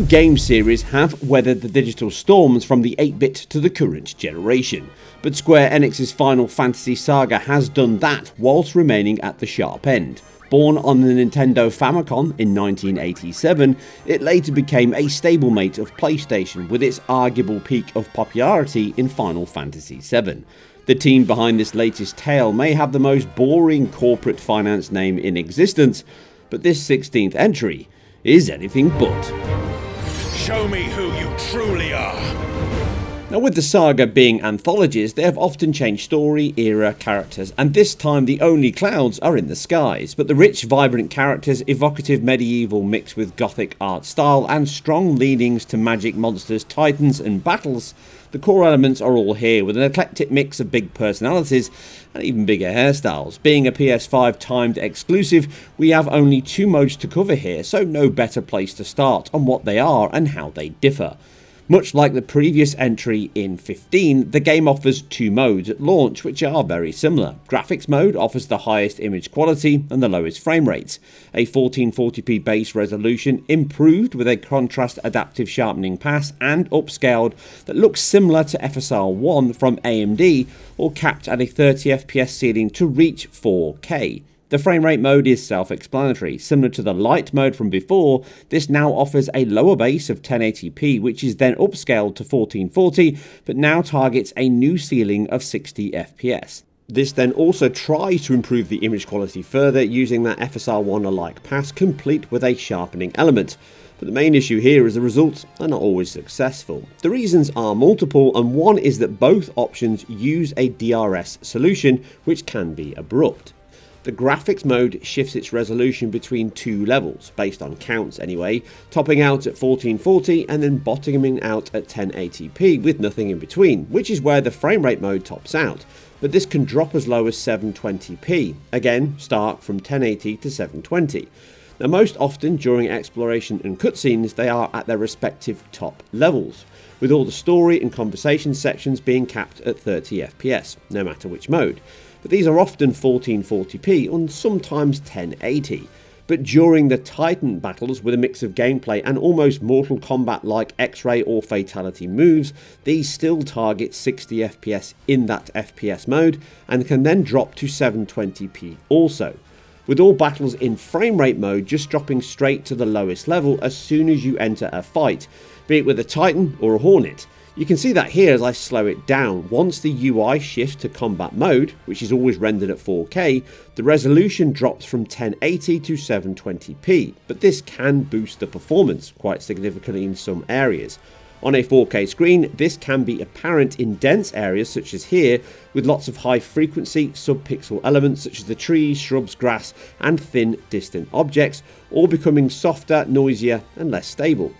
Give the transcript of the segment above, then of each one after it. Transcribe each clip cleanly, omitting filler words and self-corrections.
game series have weathered the digital storms from the 8-bit to the current generation, but Square Enix's Final Fantasy saga has done that whilst remaining at the sharp end. Born on the Nintendo Famicom in 1987, it later became a stablemate of PlayStation with its arguable peak of popularity in Final Fantasy VII. The team behind this latest tale may have the most boring corporate finance name in existence, but this 16th entry is anything but. Show me who you truly are. Now, with the saga being anthologies, they have often changed story, era, characters, and this time the only clouds are in the skies. But the rich, vibrant characters, evocative medieval mixed with gothic art style, and strong leanings to magic, monsters, titans, and battles, the core elements are all here, with an eclectic mix of big personalities and even bigger hairstyles. Being a PS5 timed exclusive, we have only 2 modes to cover here, so no better place to start on what they are and how they differ. Much like the previous entry in 15, the game offers 2 modes at launch which are very similar. Graphics mode offers the highest image quality and the lowest frame rates, a 1440p base resolution improved with a contrast adaptive sharpening pass and upscaled that looks similar to FSR1 from AMD, or capped at a 30fps ceiling to reach 4K. The frame rate mode is self-explanatory. Similar to the light mode from before, this now offers a lower base of 1080p, which is then upscaled to 1440, but now targets a new ceiling of 60fps. This then also tries to improve the image quality further using that FSR1-alike pass, complete with a sharpening element. But the main issue here is the results are not always successful. The reasons are multiple, and one is that both options use a DRS solution, which can be abrupt. The graphics mode shifts its resolution between 2 levels, based on counts anyway, topping out at 1440 and then bottoming out at 1080p with nothing in between, which is where the frame rate mode tops out, but this can drop as low as 720p, again start from 1080 to 720. Now most often during exploration and cutscenes they are at their respective top levels, with all the story and conversation sections being capped at 30fps, no matter which mode. But these are often 1440p and sometimes 1080. But during the Titan battles with a mix of gameplay and almost Mortal Kombat like X-ray or fatality moves, these still target 60fps in that FPS mode and can then drop to 720p also, with all battles in frame rate mode just dropping straight to the lowest level as soon as you enter a fight, be it with a Titan or a Hornet. You can see that here as I slow it down. Once the UI shifts to combat mode, which is always rendered at 4K, the resolution drops from 1080 to 720p, but this can boost the performance quite significantly in some areas. On a 4K screen, this can be apparent in dense areas such as here, with lots of high frequency sub-pixel elements such as the trees, shrubs, grass, and thin distant objects, all becoming softer, noisier, and less stable.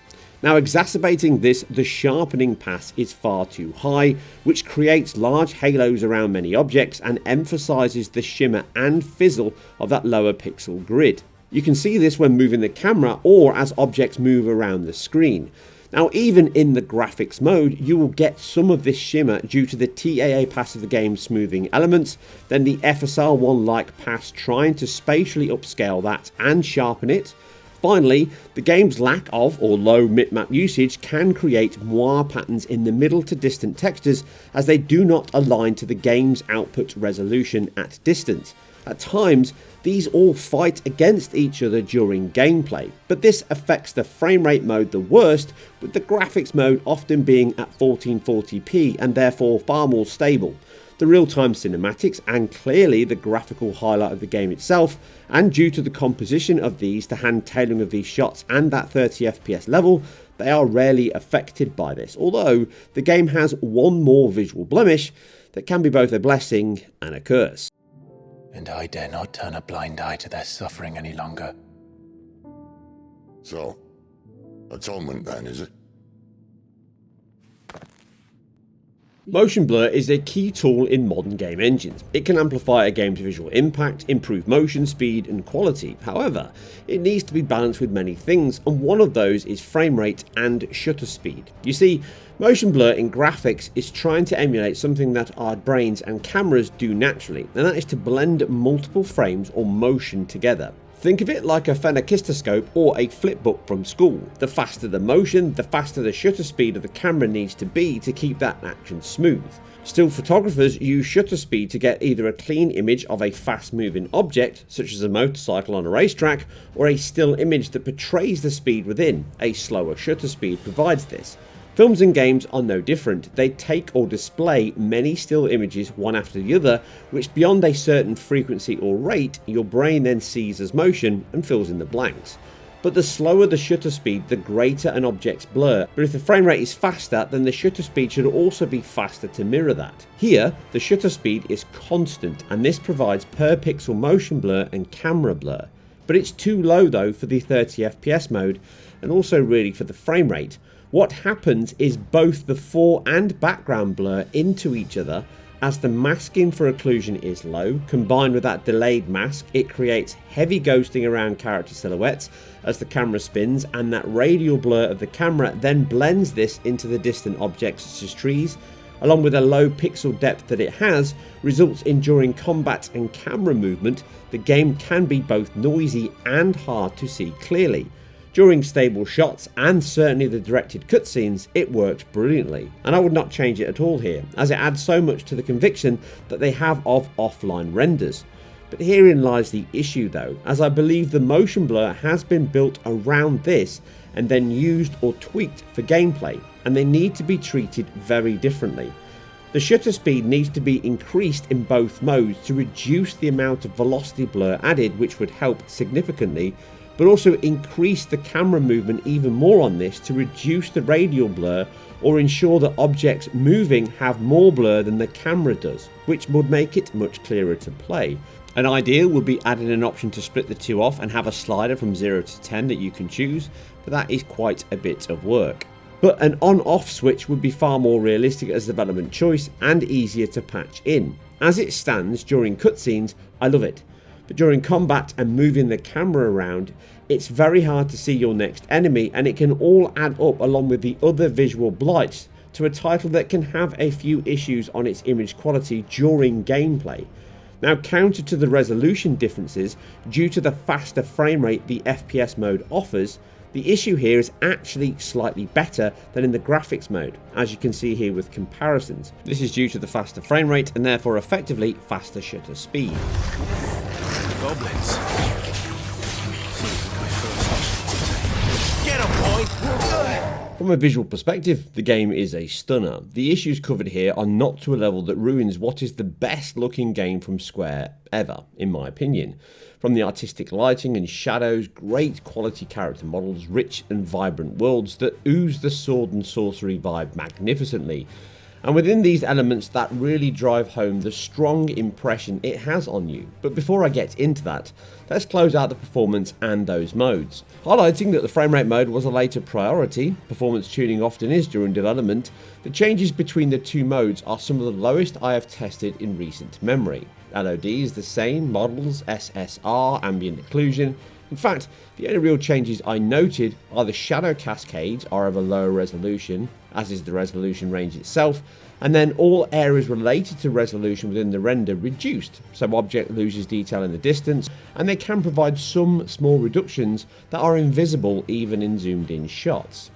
Now, exacerbating this, the sharpening pass is far too high, which creates large halos around many objects and emphasizes the shimmer and fizzle of that lower pixel grid. You can see this when moving the camera or as objects move around the screen. Now, even in the graphics mode, you will get some of this shimmer due to the TAA pass of the game's smoothing elements, then the FSR1-like pass trying to spatially upscale that and sharpen it. Finally, the game's lack of or low bitmap usage can create moire patterns in the middle to distant textures as they do not align to the game's output resolution at distance. At times, these all fight against each other during gameplay, but this affects the frame rate mode the worst, with the graphics mode often being at 1440p and therefore far more stable. The real-time cinematics and clearly the graphical highlight of the game itself, and due to the composition of these, the hand tailoring of these shots and that 30fps level, they are rarely affected by this, although the game has one more visual blemish that can be both a blessing and a curse. And I dare not turn a blind eye to their suffering any longer. So, atonement then, is it? Motion blur is a key tool in modern game engines. It can amplify a game's visual impact, improve motion, speed and quality. However, it needs to be balanced with many things, and one of those is frame rate and shutter speed. You see, motion blur in graphics is trying to emulate something that our brains and cameras do naturally, and that is to blend multiple frames or motion together. Think of it like a phenakistoscope or a flipbook from school. The faster the motion, the faster the shutter speed of the camera needs to be to keep that action smooth. Still photographers use shutter speed to get either a clean image of a fast moving object, such as a motorcycle on a racetrack, or a still image that portrays the speed within. A slower shutter speed provides this. Films and games are no different. They take or display many still images one after the other, which beyond a certain frequency or rate, your brain then sees as motion and fills in the blanks. But the slower the shutter speed, the greater an object's blur. But if the frame rate is faster, then the shutter speed should also be faster to mirror that. Here, the shutter speed is constant, and this provides per pixel motion blur and camera blur. But it's too low though for the 30 FPS mode, and also really for the frame rate. What happens is both the fore and background blur into each other. As the masking for occlusion is low, combined with that delayed mask, it creates heavy ghosting around character silhouettes as the camera spins, and that radial blur of the camera then blends this into the distant objects such as trees, along with a low pixel depth that it has, results in during combat and camera movement, the game can be both noisy and hard to see clearly. During stable shots and certainly the directed cutscenes, it works brilliantly, and I would not change it at all here, as it adds so much to the conviction that they have of offline renders. But herein lies the issue though, as I believe the motion blur has been built around this and then used or tweaked for gameplay, and they need to be treated very differently. The shutter speed needs to be increased in both modes to reduce the amount of velocity blur added, which would help significantly, but also increase the camera movement even more on this to reduce the radial blur or ensure that objects moving have more blur than the camera does, which would make it much clearer to play. An ideal would be adding an option to split the two off and have a slider from 0 to 10 that you can choose, but that is quite a bit of work. But an on-off switch would be far more realistic as a development choice and easier to patch in. As it stands during cutscenes, I love it. But during combat and moving the camera around, it's very hard to see your next enemy, and it can all add up along with the other visual blights to a title that can have a few issues on its image quality during gameplay. Now, counter to the resolution differences due to the faster frame rate the FPS mode offers, the issue here is actually slightly better than in the graphics mode, as you can see here with comparisons. This is due to the faster frame rate and therefore effectively faster shutter speed. Goblins. Get a point! From a visual perspective, the game is a stunner. The issues covered here are not to a level that ruins what is the best looking game from Square ever, in my opinion. From the artistic lighting and shadows, great quality character models, rich and vibrant worlds that ooze the sword and sorcery vibe magnificently. And within these elements that really drive home the strong impression it has on you. But before I get into that, let's close out the performance and those modes. Highlighting that the frame rate mode was a later priority, performance tuning often is during development, the changes between the two modes are some of the lowest I have tested in recent memory. LOD is the same, models, SSR, ambient occlusion. In fact, the only real changes I noted are the shadow cascades are of a lower resolution, as is the resolution range itself, and then all areas related to resolution within the render reduced, so object loses detail in the distance, and they can provide some small reductions that are invisible even in zoomed in shots.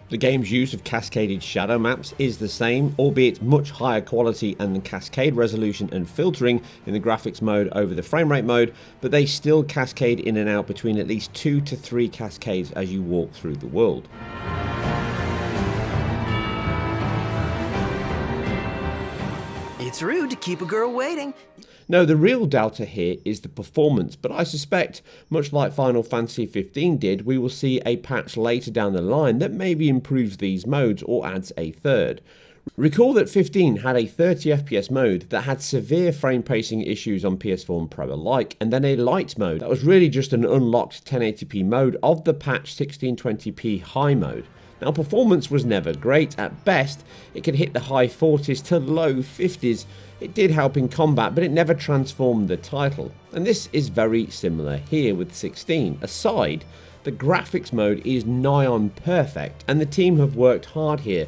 The game's use of cascaded shadow maps is the same, albeit much higher quality and the cascade resolution and filtering in the graphics mode over the frame rate mode, but they still cascade in and out between at least 2 to 3 cascades as you walk through the world. It's rude to keep a girl waiting. No, the real doubter here is the performance, but I suspect, much like Final Fantasy 15 did, we will see a patch later down the line that maybe improves these modes or adds a third. Recall that 15 had a 30 FPS mode that had severe frame pacing issues on PS4 and Pro alike, and then a light mode that was really just an unlocked 1080p mode of the patched 1620p high mode. Now, performance was never great. At best, it could hit the high 40s to low 50s. It did help in combat, but it never transformed the title. And this is very similar here with 16. Aside, the graphics mode is nigh on perfect, and the team have worked hard here,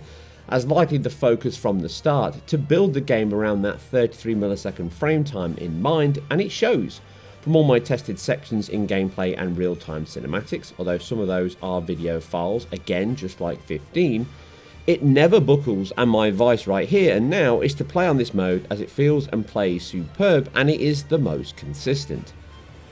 as likely the focus from the start, to build the game around that 33 millisecond frame time in mind, and it shows. From all my tested sections in gameplay and real-time cinematics, although some of those are video files, again just like 15, it never buckles, and my advice right here and now is to play on this mode as it feels and plays superb, and it is the most consistent.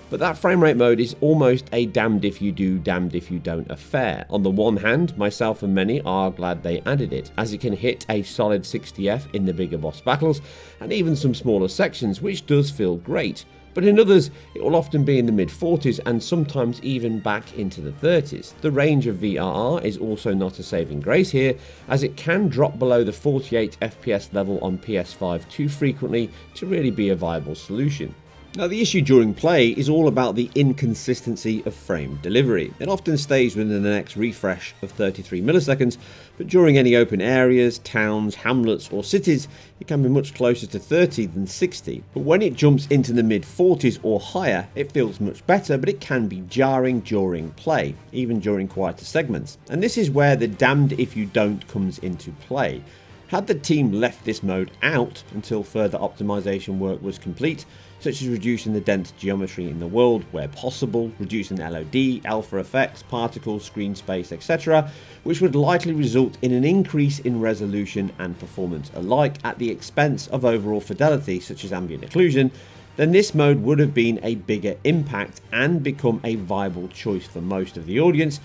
But that frame rate mode is almost a damned if you do, damned if you don't affair. On the one hand, myself and many are glad they added it, as it can hit a solid 60f in the bigger boss battles and even some smaller sections, which does feel great. But in others, it will often be in the mid-40s and sometimes even back into the 30s. The range of VRR is also not a saving grace here, as it can drop below the 48 FPS level on PS5 too frequently to really be a viable solution. Now, the issue during play is all about the inconsistency of frame delivery. It often stays within the next refresh of 33 milliseconds, but during any open areas, towns, hamlets or cities, it can be much closer to 30 than 60. But when it jumps into the mid-40s or higher, it feels much better, but it can be jarring during play, even during quieter segments. And this is where the damned if you don't comes into play. Had the team left this mode out until further optimization work was complete, such as reducing the dense geometry in the world where possible, reducing LOD, alpha effects, particles, screen space, etc., which would likely result in an increase in resolution and performance alike at the expense of overall fidelity, such as ambient occlusion, then this mode would have been a bigger impact and become a viable choice for most of the audience,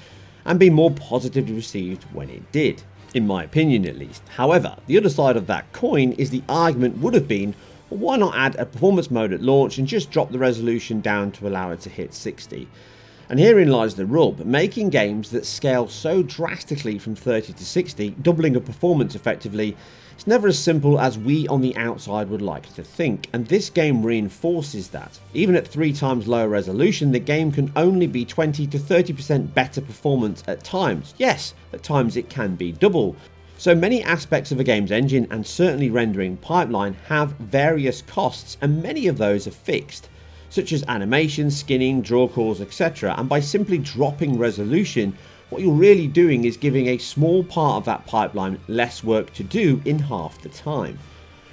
and be more positively received when it did, in my opinion at least. However, the other side of that coin is the argument would have been, well, why not add a performance mode at launch and just drop the resolution down to allow it to hit 60? And herein lies the rub. Making games that scale so drastically from 30 to 60, doubling a performance effectively, it's never as simple as we on the outside would like to think, and this game reinforces that. Even at 3 times lower resolution, the game can only be 20 to 30% better performance at times. Yes, at times it can be double. So many aspects of a game's engine and certainly rendering pipeline have various costs, and many of those are fixed, such as animation, skinning, draw calls, etc. And by simply dropping resolution, what you're really doing is giving a small part of that pipeline less work to do in half the time.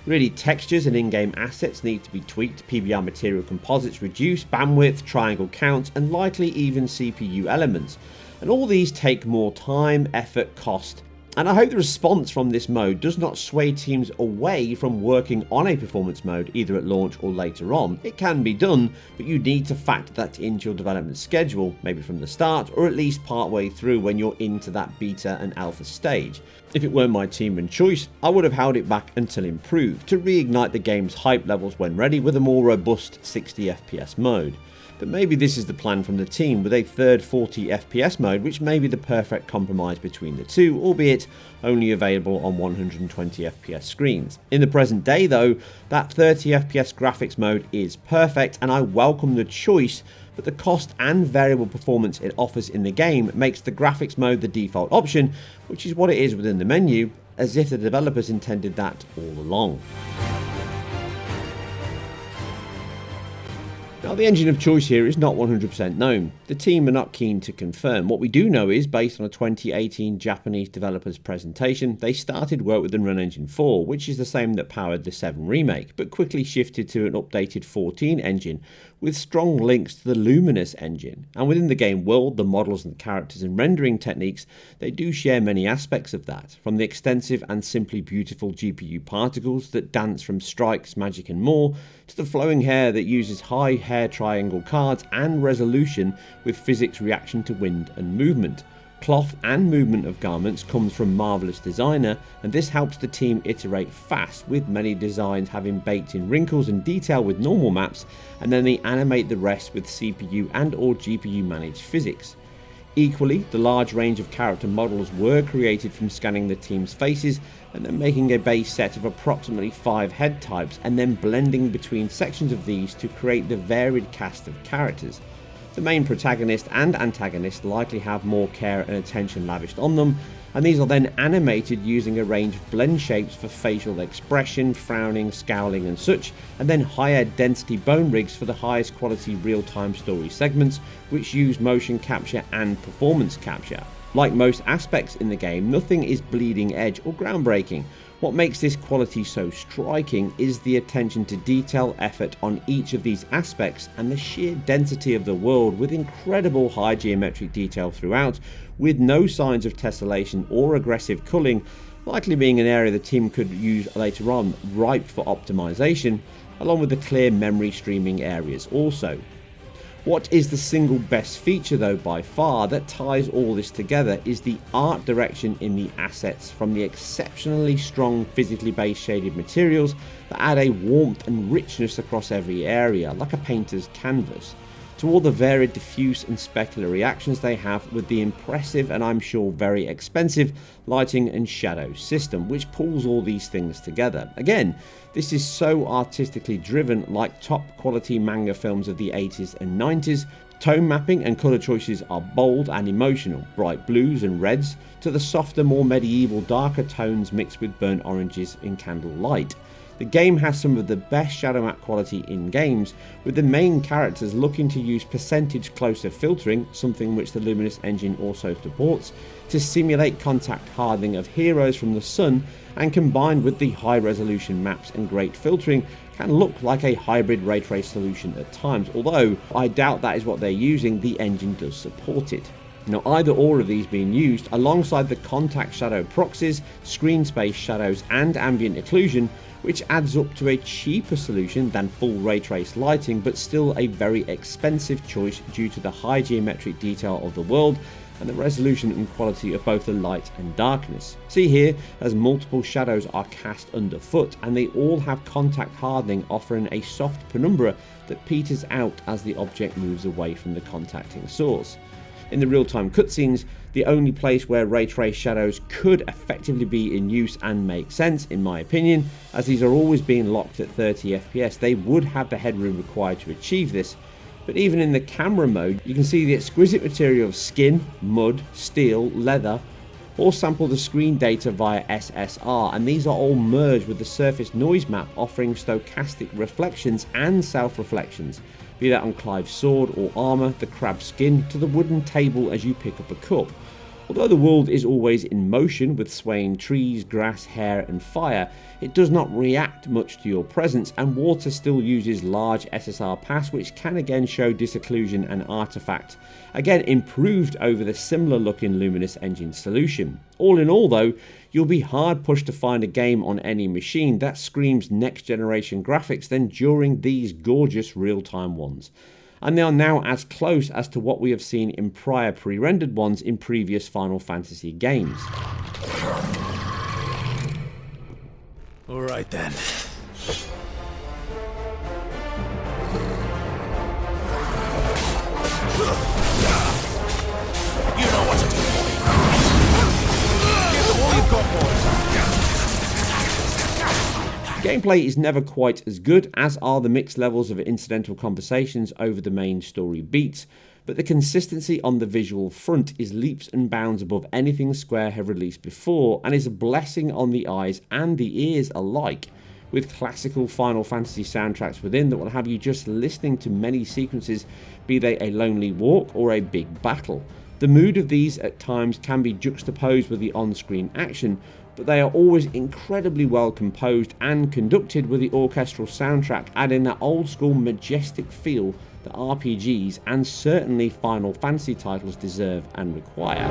Really, textures and in-game assets need to be tweaked, PBR material composites reduced, bandwidth, triangle counts, and likely even CPU elements. And all these take more time, effort, cost. And I hope the response from this mode does not sway teams away from working on a performance mode either at launch or later on. It can be done, but you need to factor that into your development schedule, maybe from the start or at least partway through when you're into that beta and alpha stage. If it weren't my team and choice, I would have held it back until improved to reignite the game's hype levels when ready with a more robust 60 FPS mode. But maybe this is the plan from the team, with a third 40 FPS mode, which may be the perfect compromise between the two, albeit only available on 120 FPS screens. In the present day though, that 30 FPS graphics mode is perfect, and I welcome the choice, but the cost and variable performance it offers in the game makes the graphics mode the default option, which is what it is within the menu, as if the developers intended that all along. Now, the engine of choice here is not 100% known. The team are not keen to confirm. What we do know is, based on a 2018 Japanese developer's presentation, they started work with Unreal Engine 4, which is the same that powered the 7 remake, but quickly shifted to an updated 14 engine with strong links to the Luminous engine. And within the game world, the models and characters and rendering techniques, they do share many aspects of that, from the extensive and simply beautiful GPU particles that dance from strikes, magic and more, to the flowing hair that uses high hair triangle cards and resolution with physics reaction to wind and movement. Cloth and movement of garments comes from Marvelous Designer, and this helps the team iterate fast, with many designs having baked in wrinkles and detail with normal maps, and then they animate the rest with CPU and or GPU managed physics. Equally, the large range of character models were created from scanning the team's faces and then making a base set of approximately 5 head types and then blending between sections of these to create the varied cast of characters. The main protagonist and antagonist likely have more care and attention lavished on them, and these are then animated using a range of blend shapes for facial expression, frowning, scowling and such, and then higher density bone rigs for the highest quality real-time story segments, which use motion capture and performance capture. Like most aspects in the game, nothing is bleeding edge or groundbreaking. What makes this quality so striking is the attention to detail effort on each of these aspects and the sheer density of the world, with incredible high geometric detail throughout, with no signs of tessellation or aggressive culling, likely being an area the team could use later on, ripe for optimization, along with the clear memory streaming areas also. What is the single best feature though by far that ties all this together is the art direction in the assets, from the exceptionally strong physically based shaded materials that add a warmth and richness across every area, like a painter's canvas, to all the varied diffuse and specular reactions they have with the impressive and I'm sure very expensive lighting and shadow system, which pulls all these things together. Again, this is so artistically driven, like top quality manga films of the 80s and 90s. Tone mapping and colour choices are bold and emotional, bright blues and reds to the softer, more medieval, darker tones mixed with burnt oranges in candlelight. The game has some of the best shadow map quality in games, with the main characters looking to use percentage closer filtering, something which the Luminous engine also supports, to simulate contact hardening of heroes from the sun, and combined with the high resolution maps and great filtering can look like a hybrid ray trace solution at times, although I doubt that is what they're using. The engine does support it. Now, either or of these being used alongside the contact shadow proxies, screen space shadows and ambient occlusion, which adds up to a cheaper solution than full ray trace lighting, but still a very expensive choice due to the high geometric detail of the world and the resolution and quality of both the light and darkness. See here as multiple shadows are cast underfoot, and they all have contact hardening, offering a soft penumbra that peters out as the object moves away from the contacting source. In the real-time cutscenes, the only place where ray trace shadows could effectively be in use and make sense, in my opinion, as these are always being locked at 30 FPS, they would have the headroom required to achieve this. But even in the camera mode, you can see the exquisite material of skin, mud, steel, leather, all sample the screen data via SSR, and these are all merged with the surface noise map, offering stochastic reflections and self-reflections, be that on Clive's sword or armour, the crab skin, to the wooden table as you pick up a cup. Although the world is always in motion with swaying trees, grass, hair and fire, it does not react much to your presence, and water still uses large SSR pass, which can again show disocclusion and artifact, again improved over the similar looking Luminous engine solution. All in all though, you'll be hard pushed to find a game on any machine that screams next generation graphics than during these gorgeous real-time ones. And they are now as close as to what we have seen in prior pre-rendered ones in previous Final Fantasy games. Alright then. You know what to do. Give them all you've got, boys. Gameplay is never quite as good, as are the mixed levels of incidental conversations over the main story beats, but the consistency on the visual front is leaps and bounds above anything Square have released before, and is a blessing on the eyes and the ears alike, with classical Final Fantasy soundtracks within that will have you just listening to many sequences, be they a lonely walk or a big battle. The mood of these at times can be juxtaposed with the on-screen action, but they are always incredibly well composed and conducted, with the orchestral soundtrack adding that old school majestic feel that RPGs and certainly Final Fantasy titles deserve and require.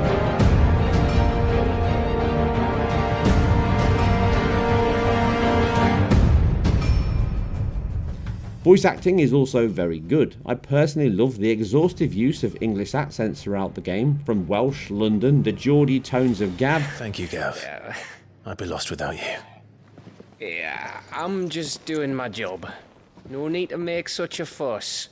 Voice acting is also very good. I personally love the exhaustive use of English accents throughout the game, from Welsh, London, the Geordie tones of Gab. Thank you, Gav. I'd be lost without you. Yeah, I'm just doing my job. No need to make such a fuss.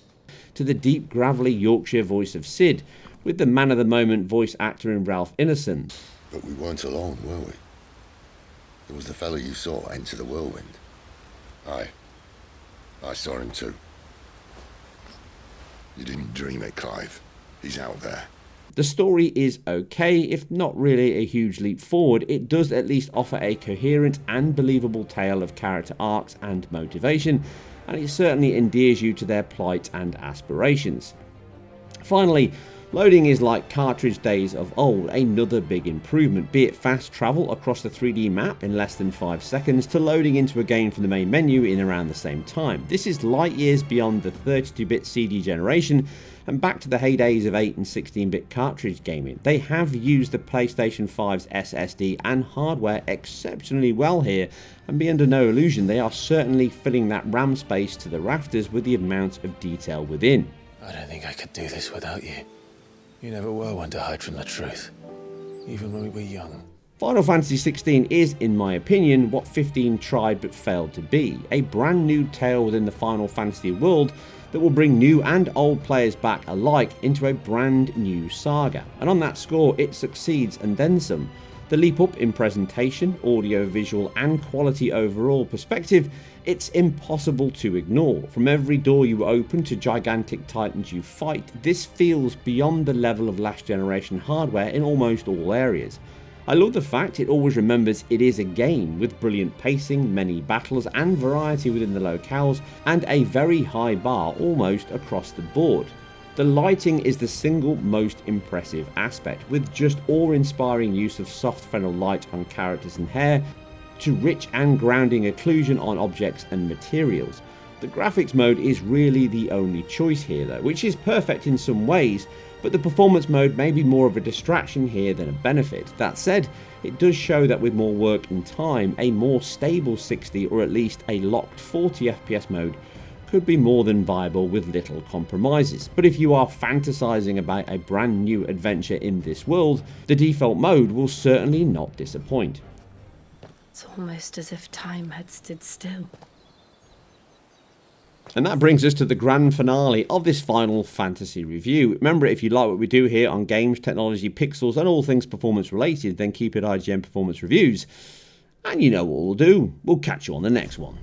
To the deep, gravelly Yorkshire voice of Sid, with the man-of-the-moment voice actor in Ralph Ineson. But we weren't alone, were we? There was the fellow you saw enter the whirlwind. Aye. I saw him too. You didn't dream it, Clive. He's out there. The story is okay, if not really a huge leap forward. It does at least offer a coherent and believable tale of character arcs and motivation, and it certainly endears you to their plight and aspirations. Finally, Loading is like cartridge days of old, another big improvement, be it fast travel across the 3D map in less than 5 seconds to loading into a game from the main menu in around the same time. This is light years beyond the 32-bit CD generation and back to the heydays of 8 and 16-bit cartridge gaming. They have used the PlayStation 5's SSD and hardware exceptionally well here, and be under no illusion, they are certainly filling that RAM space to the rafters with the amount of detail within. I don't think I could do this without you. You never were one to hide from the truth, even when we were young. Final Fantasy 16 is, in my opinion, what 15 tried but failed to be. A brand new tale within the Final Fantasy world that will bring new and old players back alike into a brand new saga. And on that score, it succeeds and then some. The leap up in presentation, audio, visual and quality overall perspective, it's impossible to ignore. From every door you open to gigantic titans you fight, this feels beyond the level of last generation hardware in almost all areas. I love the fact it always remembers it is a game, with brilliant pacing, many battles and variety within the locales, and a very high bar almost across the board. The lighting is the single most impressive aspect, with just awe-inspiring use of soft fennel light on characters and hair, to rich and grounding occlusion on objects and materials. The graphics mode is really the only choice here though, which is perfect in some ways, but the performance mode may be more of a distraction here than a benefit. That said, it does show that with more work and time, a more stable 60 or at least a locked 40 FPS mode could be more than viable with little compromises. But if you are fantasizing about a brand new adventure in this world, the default mode will certainly not disappoint. It's almost as if time had stood still. And that brings us to the grand finale of this Final Fantasy review. Remember, if you like what we do here on games, technology, pixels and all things performance related, then keep it IGN Performance Reviews. And you know what we'll do, we'll catch you on the next one.